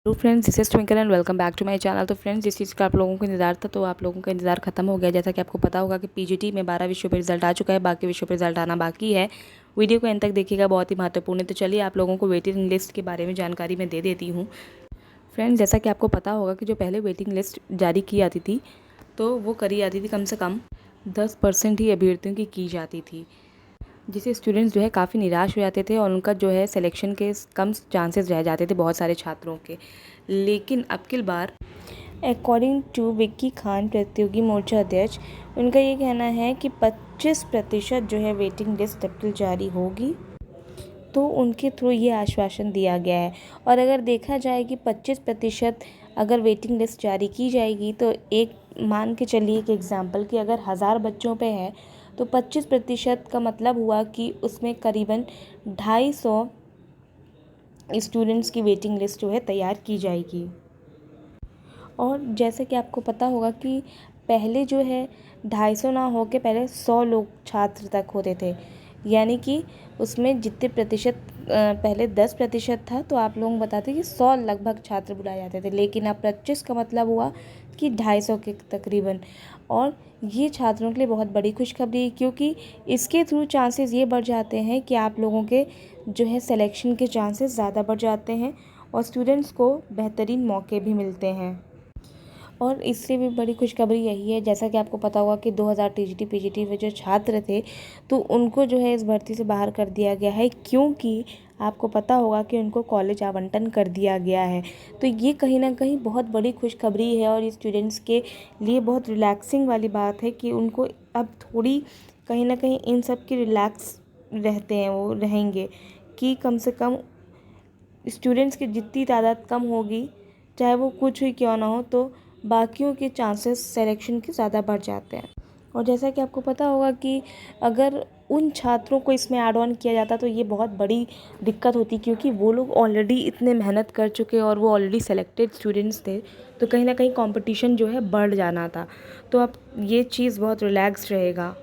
तो friends, this is Twinkle and welcome back to my channel. तो friends, जिस चीज़ का आप लोगों को इंतजार था तो आप लोगों का इंतजार खत्म हो गया। जैसा कि आपको पता होगा कि पीजीटी में 12 विषयों पर रिजल्ट आ चुका है, बाकी विषयों पर रिजल्ट आना बाकी है। वीडियो को एंड तक देखिएगा, बहुत ही महत्वपूर्ण है। तो चलिए आप लोगों को वेटिंग लिस्ट के बारे में जानकारी मैं दे देती हूँ। फ्रेंड्स, जैसा कि आपको पता होगा कि जो पहले वेटिंग लिस्ट जारी की जाती थी तो वो करी जाती थी कम से कम 10% ही अभ्यर्थियों की जाती थी, जिससे स्टूडेंट्स जो है काफ़ी निराश हो जाते थे और उनका जो है सिलेक्शन के कम चांसेस रह जाते थे बहुत सारे छात्रों के। लेकिन अब की बार अकॉर्डिंग टू विक्की खान, प्रतियोगी मोर्चा अध्यक्ष, उनका ये कहना है कि 25% जो है वेटिंग लिस्ट तब जारी होगी। तो उनके थ्रू ये आश्वासन दिया गया है। और अगर देखा जाए कि 25% अगर वेटिंग लिस्ट जारी की जाएगी तो एक मान के चलिए कि एग्ज़ाम्पल कि अगर 1000 बच्चों पे है तो 25% का मतलब हुआ कि उसमें करीबन 250 स्टूडेंट्स की वेटिंग लिस्ट जो है तैयार की जाएगी। और जैसे कि आपको पता होगा कि पहले जो है 250 ना हो के पहले 100 लोग छात्र तक होते थे, यानी कि उसमें जितने प्रतिशत पहले 10% था तो आप लोग बताते कि 100 लगभग छात्र बुलाए जाते थे, लेकिन अब 25 का मतलब हुआ कि 250 के तकरीबन। और ये छात्रों के लिए बहुत बड़ी खुशखबरी है, क्योंकि इसके थ्रू चांसेस ये बढ़ जाते हैं कि आप लोगों के जो है सिलेक्शन के चांसेस ज़्यादा बढ़ जाते हैं और स्टूडेंट्स को बेहतरीन मौके भी मिलते हैं। और इससे भी बड़ी खुशखबरी यही है, जैसा कि आपको पता होगा कि 2000 टीजीटी पीजीटी में जो छात्र थे तो उनको जो है इस भर्ती से बाहर कर दिया गया है, क्योंकि आपको पता होगा कि उनको कॉलेज आवंटन कर दिया गया है। तो ये कहीं ना कहीं बहुत बड़ी खुशखबरी है और स्टूडेंट्स के लिए बहुत रिलैक्सिंग वाली बात है कि उनको अब थोड़ी कहीं ना कहीं इन सब की रिलैक्स रहते हैं, वो रहेंगे कि कम से कम स्टूडेंट्स की जितनी तादाद कम होगी, चाहे वो कुछ ही क्यों ना हो, तो बाकियों के चांसेस सिलेक्शन के ज़्यादा बढ़ जाते हैं। और जैसा कि आपको पता होगा कि अगर उन छात्रों को इसमें ऐड ऑन किया जाता तो ये बहुत बड़ी दिक्कत होती, क्योंकि वो लोग ऑलरेडी इतने मेहनत कर चुके और वो ऑलरेडी सेलेक्टेड स्टूडेंट्स थे, तो कहीं ना कहीं कंपटीशन जो है बढ़ जाना था। तो अब ये चीज़ बहुत रिलैक्स रहेगा।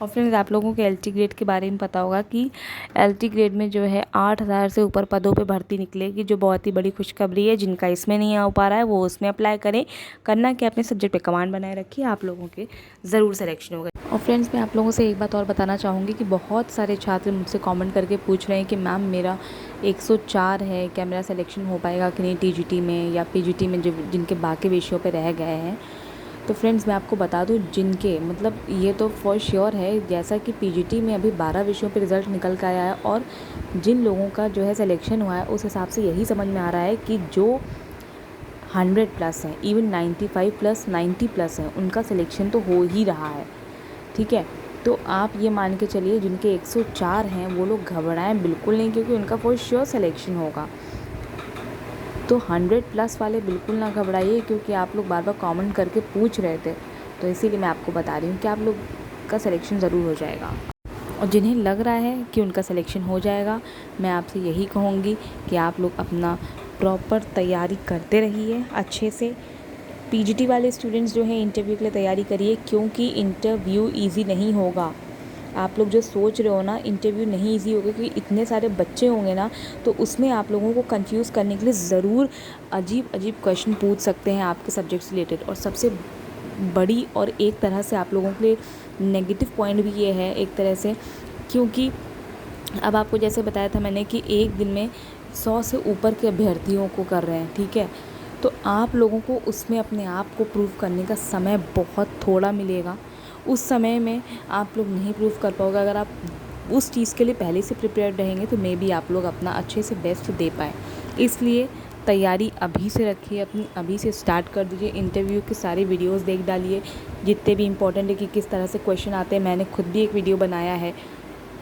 और फ्रेंड्स, आप लोगों को एलटी ग्रेड के बारे में पता होगा कि एलटी ग्रेड में जो है 8000 से ऊपर पदों पे भर्ती निकलेगी, जो बहुत ही बड़ी खुशखबरी है। जिनका इसमें नहीं आ पा रहा है वो उसमें अप्लाई करें। करना कि अपने सब्जेक्ट पे कमांड बनाए रखिए, आप लोगों के ज़रूर सिलेक्शन होगा। और फ्रेंड्स, मैं आप लोगों से एक बात और बताना चाहूँगी कि बहुत सारे छात्र मुझसे कमेंट करके पूछ रहे हैं कि मैम मेरा 104 है, क्या मेरा सिलेक्शन हो पाएगा कि नहीं टीजीटी में या पीजीटी में, जो जिनके बाकी विषयों पे रह गए हैं। तो फ्रेंड्स, मैं आपको बता दूं, जिनके मतलब ये तो फॉर श्योर है, जैसा कि पीजीटी में अभी 12 विषयों पे रिज़ल्ट निकल कर आया है और जिन लोगों का जो है सिलेक्शन हुआ है उस हिसाब से यही समझ में आ रहा है कि जो 100+ हैं, इवन 95+, 90+ हैं, उनका सिलेक्शन तो हो ही रहा है। ठीक है, तो आप ये मान के चलिए जिनके 104 हैं वो लोग घबराएं बिल्कुल नहीं, क्योंकि उनका फॉर श्योर सिलेक्शन होगा। तो 100+ वाले बिल्कुल ना घबराइए, क्योंकि आप लोग बार बार कमेंट करके पूछ रहे थे, तो इसीलिए मैं आपको बता रही हूँ कि आप लोग का सिलेक्शन ज़रूर हो जाएगा। और जिन्हें लग रहा है कि उनका सिलेक्शन हो जाएगा, मैं आपसे यही कहूँगी कि आप लोग अपना प्रॉपर तैयारी करते रहिए अच्छे से। पीजीटी वाले स्टूडेंट्स जो हैं इंटरव्यू के लिए तैयारी करिए, क्योंकि इंटरव्यू ईजी नहीं होगा। आप लोग जो सोच रहे हो ना, इंटरव्यू नहीं इजी होगा, क्योंकि इतने सारे बच्चे होंगे ना, तो उसमें आप लोगों को कंफ्यूज करने के लिए ज़रूर अजीब अजीब क्वेश्चन पूछ सकते हैं आपके सब्जेक्ट से रिलेटेड। और सबसे बड़ी और एक तरह से आप लोगों के लिए नेगेटिव पॉइंट भी ये है एक तरह से, क्योंकि अब आपको जैसे बताया था मैंने कि एक दिन में 100 से ऊपर के अभ्यर्थियों को कर रहे हैं। ठीक है, तो आप लोगों को उसमें अपने आप को प्रूव करने का समय बहुत थोड़ा मिलेगा। उस समय में आप लोग नहीं प्रूव कर पाओगे। अगर आप उस चीज़ के लिए पहले से प्रिपेयर्ड रहेंगे तो मे बी आप लोग अपना अच्छे से बेस्ट दे पाएँ। इसलिए तैयारी अभी से रखिए, अपनी अभी से स्टार्ट कर दीजिए। इंटरव्यू के सारे वीडियोस देख डालिए, जितने भी इंपॉर्टेंट है कि किस तरह से क्वेश्चन आते हैं। मैंने खुद भी एक वीडियो बनाया है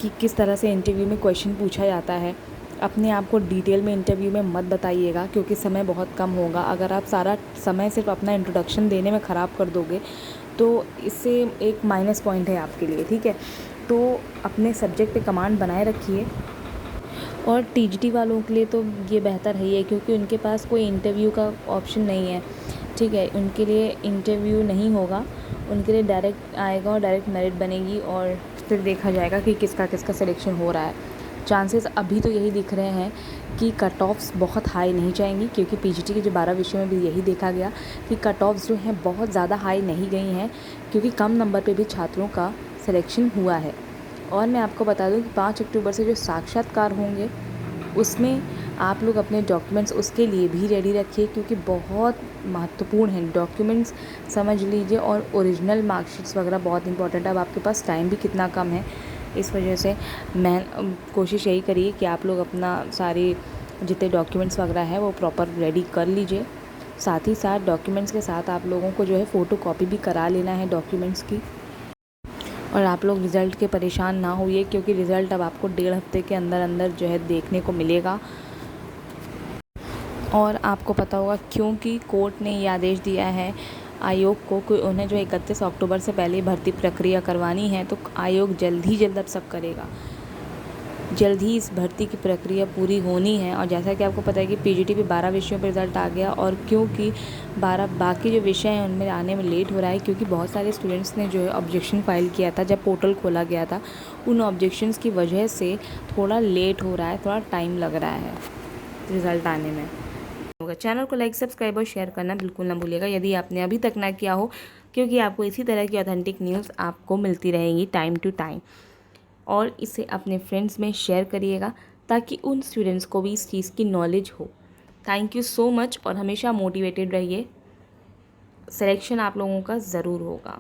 कि किस तरह से इंटरव्यू में क्वेश्चन पूछा जाता है। अपने आप को डिटेल में इंटरव्यू में मत बताइएगा, क्योंकि समय बहुत कम होगा। अगर आप सारा समय सिर्फ अपना इंट्रोडक्शन देने में ख़राब कर दोगे तो इससे एक माइनस पॉइंट है आपके लिए। ठीक है, तो अपने सब्जेक्ट पे कमांड बनाए रखिए। और टीजीटी वालों के लिए तो ये बेहतर है ही, क्योंकि उनके पास कोई इंटरव्यू का ऑप्शन नहीं है। ठीक है, उनके लिए इंटरव्यू नहीं होगा, उनके लिए डायरेक्ट आएगा और डायरेक्ट मेरिट बनेगी और फिर देखा जाएगा कि किसका किसका सिलेक्शन हो रहा है। चांसेस अभी तो यही दिख रहे हैं कि कट ऑफ्स बहुत हाई नहीं जाएंगी, क्योंकि पीजीटी के जो 12 विषयों में भी यही देखा गया कि कट ऑफ्स जो हैं बहुत ज़्यादा हाई नहीं गई हैं, क्योंकि कम नंबर पे भी छात्रों का सिलेक्शन हुआ है। और मैं आपको बता दूं कि 5 अक्टूबर से जो साक्षात्कार होंगे उसमें आप लोग अपने डॉक्यूमेंट्स उसके लिए भी रेडी रखिए, क्योंकि बहुत महत्वपूर्ण हैं डॉक्यूमेंट्स, समझ लीजिए। और ओरिजिनल मार्कशीट्स वगैरह बहुत इंपॉर्टेंट है। अब आपके पास टाइम भी कितना कम है, इस वजह से मैं कोशिश यही करिए कि आप लोग अपना सारे जितने डॉक्यूमेंट्स वगैरह है वो प्रॉपर रेडी कर लीजिए। साथ ही साथ डॉक्यूमेंट्स के साथ आप लोगों को जो है फ़ोटो कॉपी भी करा लेना है डॉक्यूमेंट्स की। और आप लोग रिज़ल्ट के परेशान ना होइए, क्योंकि रिज़ल्ट अब आपको 1.5 हफ्ते के अंदर अंदर जो है देखने को मिलेगा। और आपको पता होगा क्योंकि कोर्ट ने ये आदेश दिया है आयोग को कि उन्हें जो 31 अक्टूबर से पहले भर्ती प्रक्रिया करवानी है, तो आयोग जल्द अब सब करेगा। जल्द ही इस भर्ती की प्रक्रिया पूरी होनी है। और जैसा कि आपको पता है कि पीजीटी पे 12 विषयों पर रिज़ल्ट आ गया, और क्योंकि 12 बाकी जो विषय हैं उनमें आने में लेट हो रहा है, क्योंकि बहुत सारे स्टूडेंट्स ने जो है ऑब्जेक्शन फ़ाइल किया था जब पोर्टल खोला गया था। उन ऑब्जेक्शंस की वजह से थोड़ा लेट हो रहा है, थोड़ा टाइम लग रहा है रिज़ल्ट आने में। होगा चैनल को लाइक, सब्सक्राइब और शेयर करना बिल्कुल ना भूलिएगा यदि आपने अभी तक ना किया हो, क्योंकि आपको इसी तरह की ऑथेंटिक न्यूज़ आपको मिलती रहेंगी टाइम टू टाइम। और इसे अपने फ्रेंड्स में शेयर करिएगा ताकि उन स्टूडेंट्स को भी इस चीज़ की नॉलेज हो। थैंक यू सो मच, और हमेशा मोटिवेटेड रहिए। सिलेक्शन आप लोगों का ज़रूर होगा।